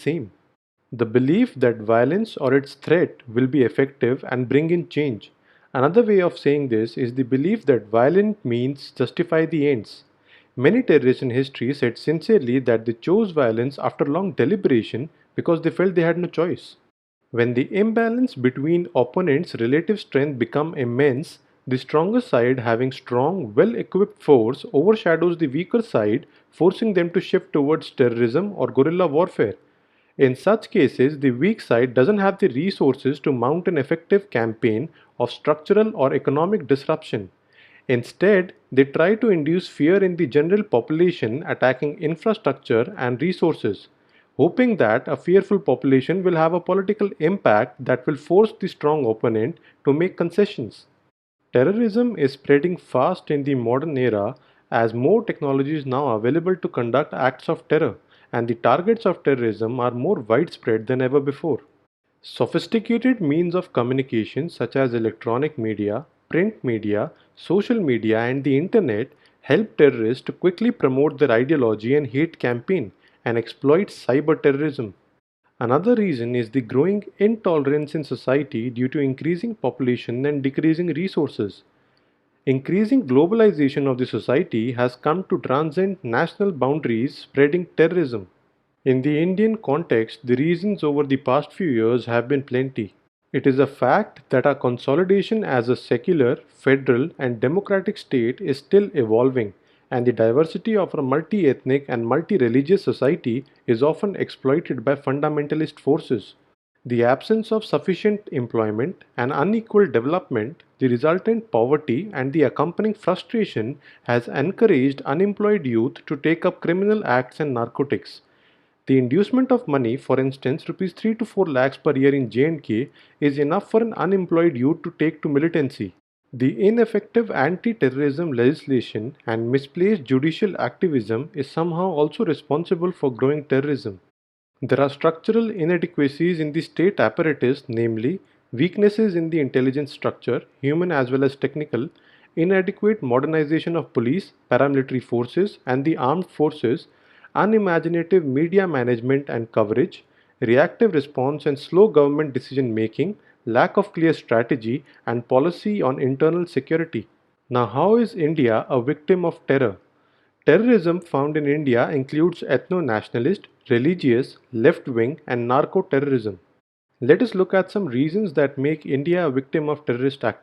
same. The belief that violence or its threat will be effective and bring in change. Another way of saying this is the belief that violent means justify the ends. Many terrorists in history said sincerely that they chose violence after long deliberation because they felt they had no choice. When the imbalance between opponents' relative strength become immense, the stronger side having strong, well-equipped force overshadows the weaker side, forcing them to shift towards terrorism or guerrilla warfare. In such cases, the weak side doesn't have the resources to mount an effective campaign of structural or economic disruption. Instead, they try to induce fear in the general population, attacking infrastructure and resources, hoping that a fearful population will have a political impact that will force the strong opponent to make concessions. Terrorism is spreading fast in the modern era as more technology is now available to conduct acts of terror, and the targets of terrorism are more widespread than ever before. Sophisticated means of communication such as electronic media, print media, social media, and the internet help terrorists to quickly promote their ideology and hate campaign and exploit cyber terrorism. Another reason is the growing intolerance in society due to increasing population and decreasing resources. Increasing globalization of the society has come to transcend national boundaries, spreading terrorism. In the Indian context, the reasons over the past few years have been plenty. It is a fact that our consolidation as a secular, federal, and democratic state is still evolving, and the diversity of a multi ethnic and multi religious society is often exploited by fundamentalist forces. The absence of sufficient employment and unequal development, the resultant poverty, and the accompanying frustration has encouraged unemployed youth to take up criminal acts and narcotics. The inducement of money, for instance, rupees 3 to 4 lakhs per year in J&K is enough for an unemployed youth to take to militancy. The ineffective anti-terrorism legislation and misplaced judicial activism is somehow also responsible for growing terrorism. There are structural inadequacies in the state apparatus, namely weaknesses in the intelligence structure, human as well as technical, inadequate modernization of police, paramilitary forces, and the armed forces, unimaginative media management and coverage, reactive response and slow government decision making, lack of clear strategy, and policy on internal security. Now, how is India a victim of terror? Terrorism found in India includes ethno-nationalist, religious, left-wing, and narco-terrorism. Let us look at some reasons that make India a victim of terrorist activity.